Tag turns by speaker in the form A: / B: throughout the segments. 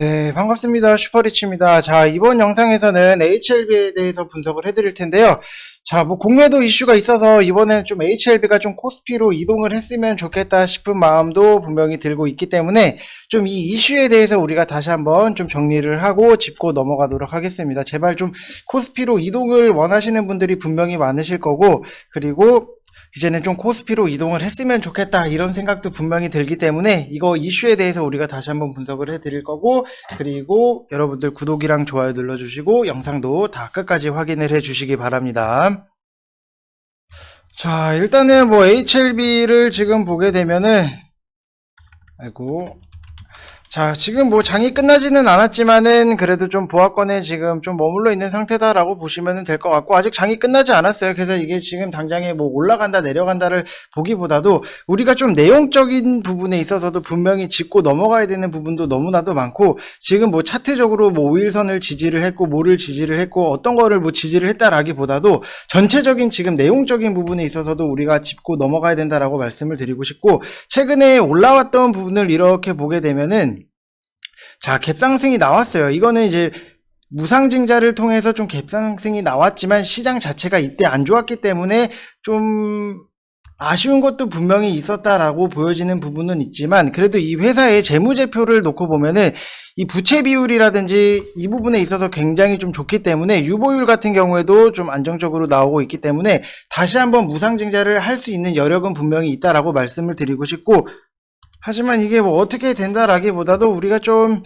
A: 네, 반갑습니다. 슈퍼리치입니다. 자, 이번 영상에서는 HLB에 대해서 분석을 해드릴 텐데요. 자, 뭐 공매도 이슈가 있어서 이번에는 좀 HLB가 좀 코스피로 이동을 했으면 좋겠다 싶은 마음도 분명히 들고 있기 때문에 좀 이 이슈에 대해서 우리가 다시 한번 좀 정리를 하고 짚고 넘어가도록 하겠습니다. 제발 좀 코스피로 이동을 원하시는 분들이 분명히 많으실 거고, 그리고 이제는 좀 코스피로 이동을 했으면 좋겠다 이런 생각도 분명히 들기 때문에 이거 이슈에 대해서 우리가 다시 한번 분석을 해드릴 거고, 그리고 여러분들 구독이랑 좋아요 눌러주시고 영상도 다 끝까지 확인을 해주시기 바랍니다. 자, 일단은 뭐 HLB를 지금 보게 되면은 자, 지금 뭐 장이 끝나지는 않았지만은 그래도 좀 보합권에 지금 좀 머물러 있는 상태다라고 보시면 될 것 같고, 아직 장이 끝나지 않았어요. 그래서 이게 지금 당장에 뭐 올라간다 내려간다를 보기보다도 우리가 좀 내용적인 부분에 있어서도 분명히 짚고 넘어가야 되는 부분도 너무나도 많고, 지금 뭐 차트적으로 뭐 5일선을 지지를 했고 뭐를 지지를 했고 어떤 거를 뭐 지지를 했다라기보다도 전체적인 지금 내용적인 부분에 있어서도 우리가 짚고 넘어가야 된다라고 말씀을 드리고 싶고, 최근에 올라왔던 부분을 이렇게 보게 되면은 자, 갭상승이 나왔어요. 이거는 이제 무상증자를 통해서 좀 갭상승이 나왔지만 시장 자체가 이때 안 좋았기 때문에 좀 아쉬운 것도 분명히 있었다라고 보여지는 부분은 있지만, 그래도 이 회사의 재무제표를 놓고 보면은 이 부채 비율이라든지 이 부분에 있어서 굉장히 좀 좋기 때문에 유보율 같은 경우에도 좀 안정적으로 나오고 있기 때문에 다시 한번 무상증자를 할 수 있는 여력은 분명히 있다라고 말씀을 드리고 싶고, 하지만 이게 뭐 어떻게 된다라기보다도 우리가 좀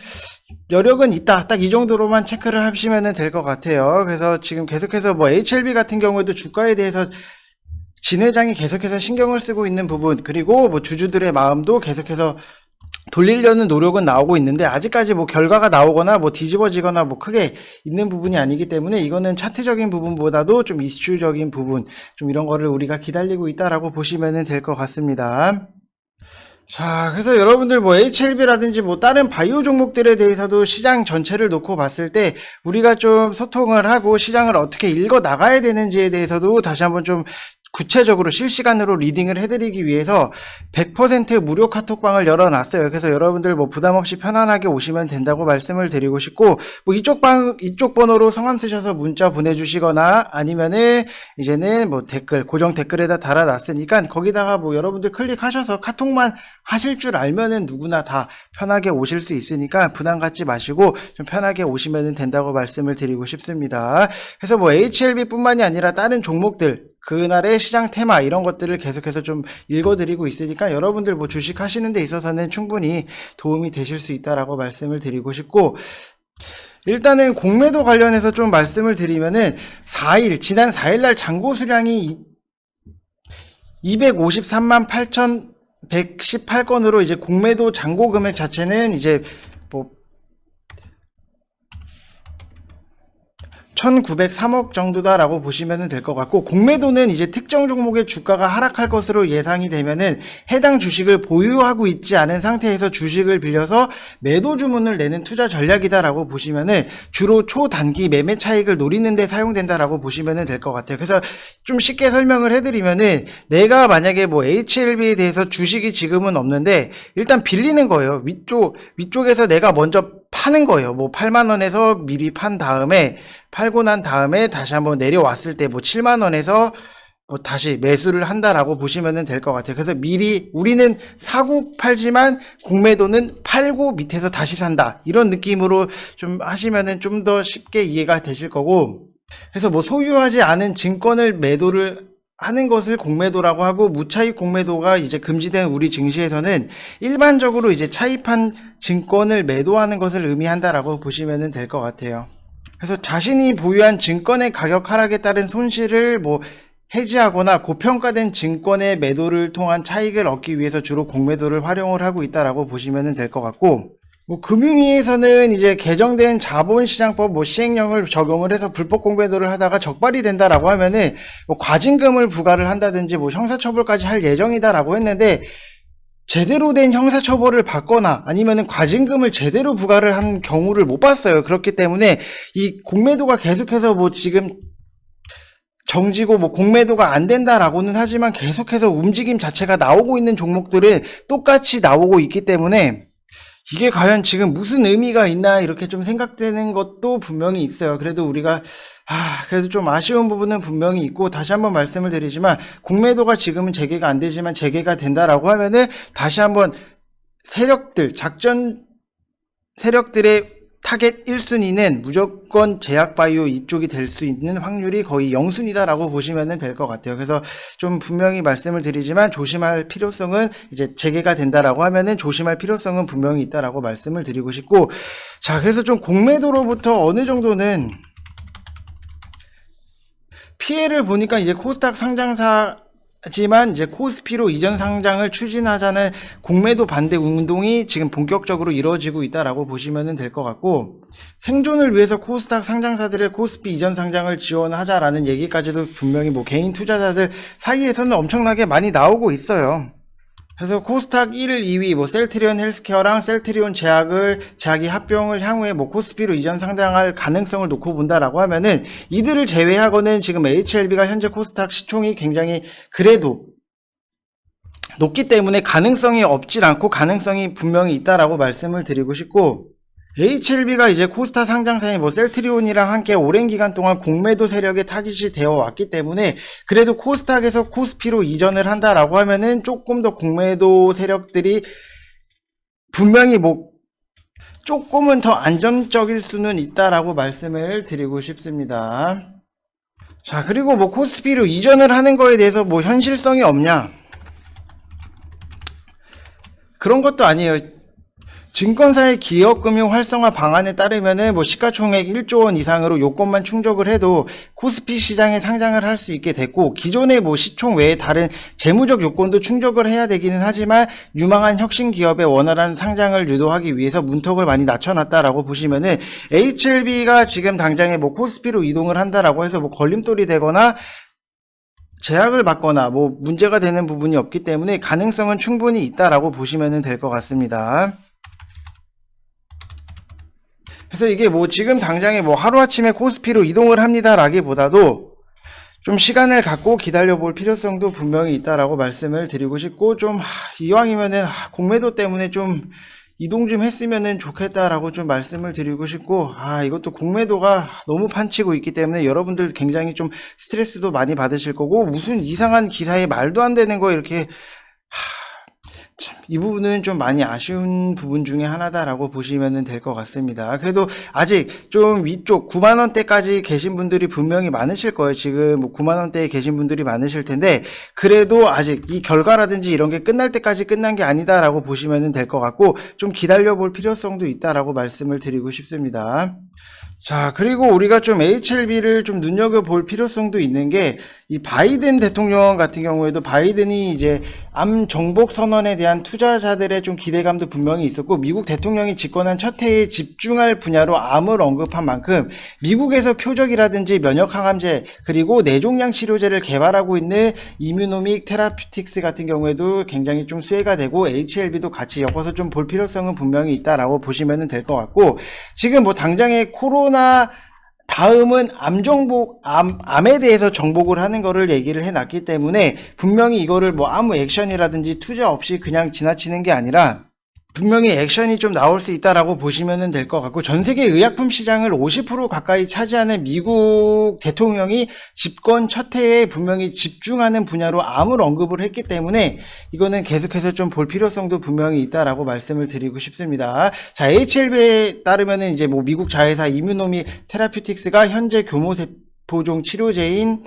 A: 여력은 있다, 딱 이 정도로만 체크를 하시면 될 것 같아요. 그래서 지금 계속해서 뭐 HLB 같은 경우에도 주가에 대해서 진 회장이 계속해서 신경을 쓰고 있는 부분, 그리고 뭐 주주들의 마음도 계속해서 돌리려는 노력은 나오고 있는데 아직까지 뭐 결과가 나오거나 뭐 뒤집어지거나 뭐 크게 있는 부분이 아니기 때문에 이거는 차트적인 부분보다도 좀 이슈적인 부분, 좀 이런 거를 우리가 기다리고 있다라고 보시면 될 것 같습니다. 자, 그래서 여러분들 뭐 HLB라든지 뭐 다른 바이오 종목들에 대해서도 시장 전체를 놓고 봤을 때 우리가 좀 소통을 하고 시장을 어떻게 읽어 나가야 되는지에 대해서도 다시 한번 좀 구체적으로 실시간으로 리딩을 해드리기 위해서 100% 무료 카톡방을 열어놨어요. 그래서 여러분들 뭐 부담없이 편안하게 오시면 된다고 말씀을 드리고 싶고, 뭐 이쪽 번호로 성함 쓰셔서 문자 보내주시거나 아니면은 이제는 뭐 댓글, 고정 댓글에다 달아놨으니까 거기다가 뭐 여러분들 클릭하셔서 카톡만 하실 줄 알면은 누구나 다 편하게 오실 수 있으니까 부담 갖지 마시고 좀 편하게 오시면 된다고 말씀을 드리고 싶습니다. 그래서 뭐 HLB 뿐만이 아니라 다른 종목들, 그날의 시장 테마 이런 것들을 계속해서 좀 읽어드리고 있으니까 여러분들 뭐 주식 하시는 데 있어서는 충분히 도움이 되실 수 있다라고 말씀을 드리고 싶고, 일단은 공매도 관련해서 좀 말씀을 드리면은 지난 4일날 잔고 수량이 253만 8,118건으로 이제 공매도 잔고 금액 자체는 이제 뭐 1903억 정도다라고 보시면 될 것 같고, 공매도는 이제 특정 종목의 주가가 하락할 것으로 예상이 되면은 해당 주식을 보유하고 있지 않은 상태에서 주식을 빌려서 매도 주문을 내는 투자 전략이다라고 보시면은 주로 초단기 매매 차익을 노리는 데 사용된다라고 보시면 될 것 같아요. 그래서 좀 쉽게 설명을 해드리면은 내가 만약에 뭐 HLB에 대해서 주식이 지금은 없는데 일단 빌리는 거예요. 위쪽에서 내가 먼저 파는 거예요. 뭐 8만원에서 미리 판 다음에 팔고 난 다음에 다시 한번 내려왔을 때 뭐 7만원에서 뭐 다시 매수를 한다라고 보시면 될 것 같아요. 그래서 미리 우리는 사고 팔지만 공매도는 팔고 밑에서 다시 산다, 이런 느낌으로 좀 하시면은 좀 더 쉽게 이해가 되실 거고, 그래서 뭐 소유하지 않은 증권을 매도를 하는 것을 공매도라고 하고, 무차입 공매도가 이제 금지된 우리 증시에서는 일반적으로 이제 차입한 증권을 매도하는 것을 의미한다라고 보시면 될 것 같아요. 그래서 자신이 보유한 증권의 가격 하락에 따른 손실을 뭐 해지하거나 고평가된 증권의 매도를 통한 차익을 얻기 위해서 주로 공매도를 활용을 하고 있다라고 보시면 될 것 같고, 뭐 금융위에서는 이제 개정된 자본시장법 뭐 시행령을 적용을 해서 불법 공매도를 하다가 적발이 된다라고 하면은 뭐 과징금을 부과를 한다든지 뭐 형사처벌까지 할 예정이다라고 했는데, 제대로 된 형사처벌을 받거나 아니면은 과징금을 제대로 부과를 한 경우를 못 봤어요. 그렇기 때문에 이 공매도가 계속해서 뭐 지금 정지고 뭐 공매도가 안 된다라고는 하지만 계속해서 움직임 자체가 나오고 있는 종목들은 똑같이 나오고 있기 때문에 이게 과연 지금 무슨 의미가 있나 이렇게 좀 생각되는 것도 분명히 있어요. 그래도 우리가 그래도 좀 아쉬운 부분은 분명히 있고, 다시 한번 말씀을 드리지만 공매도가 지금은 재개가 안 되지만 재개가 된다라고 하면은 다시 한번 작전 세력들의 타겟 1순위는 무조건 제약바이오 이쪽이 될 수 있는 확률이 거의 0순위다라고 보시면 될 것 같아요. 그래서 좀 분명히 말씀을 드리지만 조심할 필요성은, 이제 재개가 된다라고 하면은 조심할 필요성은 분명히 있다라고 말씀을 드리고 싶고, 자, 그래서 좀 공매도로부터 어느 정도는 피해를 보니까 이제 코스닥 상장사지만 이제 코스피로 이전 상장을 추진하자는 공매도 반대 운동이 지금 본격적으로 이루어지고 있다라고 보시면 될 것 같고, 생존을 위해서 코스닥 상장사들의 코스피 이전 상장을 지원하자라는 얘기까지도 분명히 뭐 개인 투자자들 사이에서는 엄청나게 많이 나오고 있어요. 그래서 코스닥 1, 2위 뭐 셀트리온 헬스케어랑 셀트리온 제약이 합병을 향후에 뭐 코스피로 이전 상장할 가능성을 놓고 본다라고 하면은, 이들을 제외하고는 지금 HLB가 현재 코스닥 시총이 굉장히 그래도 높기 때문에 가능성이 없질 않고 가능성이 분명히 있다라고 말씀을 드리고 싶고, HLB가 이제 코스타 상장사인 뭐 셀트리온이랑 함께 오랜 기간 동안 공매도 세력의 타깃이 되어 왔기 때문에, 그래도 코스닥에서 코스피로 이전을 한다라고 하면은 조금 더 공매도 세력들이 분명히 뭐 조금은 더 안정적일 수는 있다라고 말씀을 드리고 싶습니다. 자, 그리고 뭐 코스피로 이전을 하는 거에 대해서 뭐 현실성이 없냐, 그런 것도 아니에요. 증권사의 기업금융 활성화 방안에 따르면은 뭐 시가총액 1조 원 이상으로 요건만 충족을 해도 코스피 시장에 상장을 할 수 있게 됐고, 기존의 뭐 시총 외에 다른 재무적 요건도 충족을 해야 되기는 하지만 유망한 혁신 기업의 원활한 상장을 유도하기 위해서 문턱을 많이 낮춰놨다라고 보시면은, HLB가 지금 당장에 뭐 코스피로 이동을 한다라고 해서 뭐 걸림돌이 되거나 제약을 받거나 뭐 문제가 되는 부분이 없기 때문에 가능성은 충분히 있다라고 보시면 될 것 같습니다. 그래서 이게 뭐 지금 당장에 뭐 하루아침에 코스피로 이동을 합니다 라기보다도 좀 시간을 갖고 기다려 볼 필요성도 분명히 있다라고 말씀을 드리고 싶고, 좀 이왕이면은 공매도 때문에 좀 이동 좀 했으면은 좋겠다라고 좀 말씀을 드리고 싶고, 이것도 공매도가 너무 판치고 있기 때문에 여러분들 굉장히 좀 스트레스도 많이 받으실 거고, 무슨 이상한 기사에 말도 안 되는 거 이렇게 참, 이 부분은 좀 많이 아쉬운 부분 중에 하나다라고 보시면 될 것 같습니다. 그래도 아직 좀 위쪽 9만원대까지 계신 분들이 분명히 많으실 거예요. 지금 뭐 9만원대에 계신 분들이 많으실 텐데, 그래도 아직 이 결과라든지 이런 게 끝날 때까지 끝난 게 아니다라고 보시면 될 것 같고, 좀 기다려 볼 필요성도 있다라고 말씀을 드리고 싶습니다. 자, 그리고 우리가 좀 HLB를 좀 눈여겨볼 필요성도 있는 게, 이 바이든 대통령 같은 경우에도 바이든이 이제 암 정복 선언에 대한 투자자들의 좀 기대감도 분명히 있었고, 미국 대통령이 집권한 첫 해에 집중할 분야로 암을 언급한 만큼 미국에서 표적이라든지 면역 항암제 그리고 뇌종양 치료제를 개발하고 있는 이뮤노믹 테라퓨틱스 같은 경우에도 굉장히 좀 수혜가 되고, HLB도 같이 엮어서 좀 볼 필요성은 분명히 있다라고 보시면 될 것 같고, 지금 뭐 당장에 코로나 다음은 암에 대해서 정복을 하는 거를 얘기를 해놨기 때문에, 분명히 이거를 뭐 아무 액션이라든지 투자 없이 그냥 지나치는 게 아니라 분명히 액션이 좀 나올 수 있다라고 보시면 될 것 같고, 전 세계 의약품 시장을 50% 가까이 차지하는 미국 대통령이 집권 첫 해에 분명히 집중하는 분야로 암을 언급을 했기 때문에 이거는 계속해서 좀 볼 필요성도 분명히 있다라고 말씀을 드리고 싶습니다. 자, HLB에 따르면은 이제 뭐 미국 자회사 이뮤노미 테라퓨틱스가 현재 교모세포종 치료제인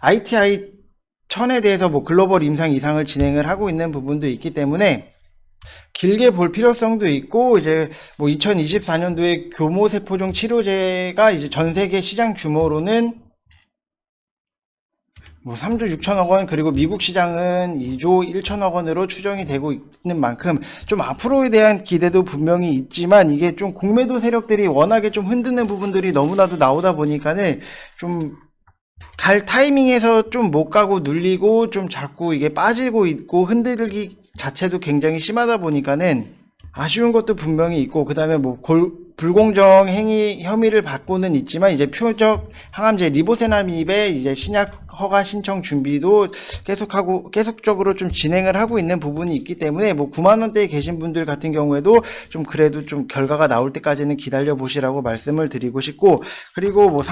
A: ITI 1000에 대해서 뭐 글로벌 임상 이상을 진행을 하고 있는 부분도 있기 때문에 길게 볼 필요성도 있고, 이제 뭐 2024년도에 교모세포종 치료제가 이제 전 세계 시장 규모로는 뭐 3조 6천억 원, 그리고 미국 시장은 2조 1천억 원으로 추정이 되고 있는 만큼 좀 앞으로에 대한 기대도 분명히 있지만, 이게 좀 공매도 세력들이 워낙에 좀 흔드는 부분들이 너무나도 나오다 보니까는 좀 갈 타이밍에서 좀 못 가고 눌리고 좀 자꾸 이게 빠지고 있고 흔들기 자체도 굉장히 심하다 보니까는 아쉬운 것도 분명히 있고, 그 다음에 뭐 불공정 행위 혐의를 받고는 있지만 이제 표적 항암제 리보세나밉의 이제 신약 허가 신청 준비도 계속적으로 좀 진행을 하고 있는 부분이 있기 때문에 뭐 9만 원대에 계신 분들 같은 경우에도 좀 그래도 좀 결과가 나올 때까지는 기다려 보시라고 말씀을 드리고 싶고, 그리고 뭐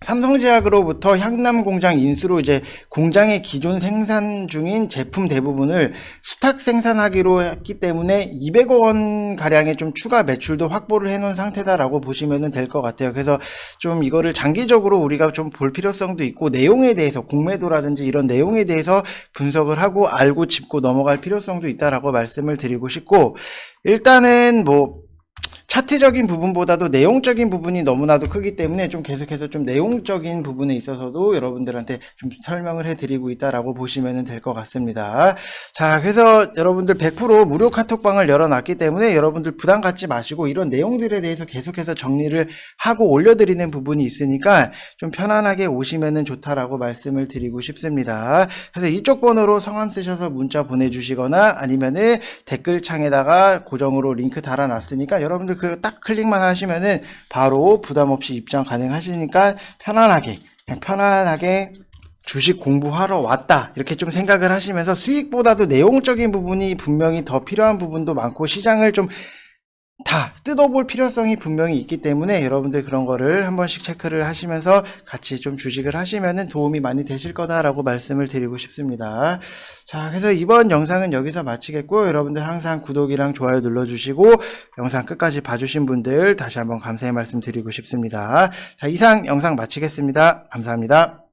A: 삼성제약으로부터 향남 공장 인수로 이제 공장의 기존 생산 중인 제품 대부분을 수탁 생산하기로 했기 때문에 200억 원 가량의 좀 추가 매출도 확보를 해놓은 상태다라고 보시면 될 것 같아요. 그래서 좀 이거를 장기적으로 우리가 좀 볼 필요성도 있고, 내용에 대해서 공매도라든지 이런 내용에 대해서 분석을 하고 알고 짚고 넘어갈 필요성도 있다라고 말씀을 드리고 싶고, 일단은 뭐 차트적인 부분보다도 내용적인 부분이 너무나도 크기 때문에 좀 계속해서 좀 내용적인 부분에 있어서도 여러분들한테 좀 설명을 해드리고 있다라고 보시면 될 것 같습니다. 자, 그래서 여러분들 100% 무료 카톡방을 열어놨기 때문에 여러분들 부담 갖지 마시고 이런 내용들에 대해서 계속해서 정리를 하고 올려드리는 부분이 있으니까 좀 편안하게 오시면 좋다라고 말씀을 드리고 싶습니다. 그래서 이쪽 번호로 성함 쓰셔서 문자 보내주시거나 아니면은 댓글창에다가 고정으로 링크 달아놨으니까 여러분들 그 딱 클릭만 하시면은 바로 부담 없이 입장 가능하시니까 편안하게 주식 공부하러 왔다 이렇게 좀 생각을 하시면서, 수익보다도 내용적인 부분이 분명히 더 필요한 부분도 많고 시장을 좀 다 뜯어볼 필요성이 분명히 있기 때문에 여러분들 그런 거를 한 번씩 체크를 하시면서 같이 좀 주식을 하시면은 도움이 많이 되실 거다라고 말씀을 드리고 싶습니다. 자, 그래서 이번 영상은 여기서 마치겠고요. 여러분들 항상 구독이랑 좋아요 눌러주시고 영상 끝까지 봐주신 분들 다시 한번 감사의 말씀 드리고 싶습니다. 자, 이상 영상 마치겠습니다. 감사합니다.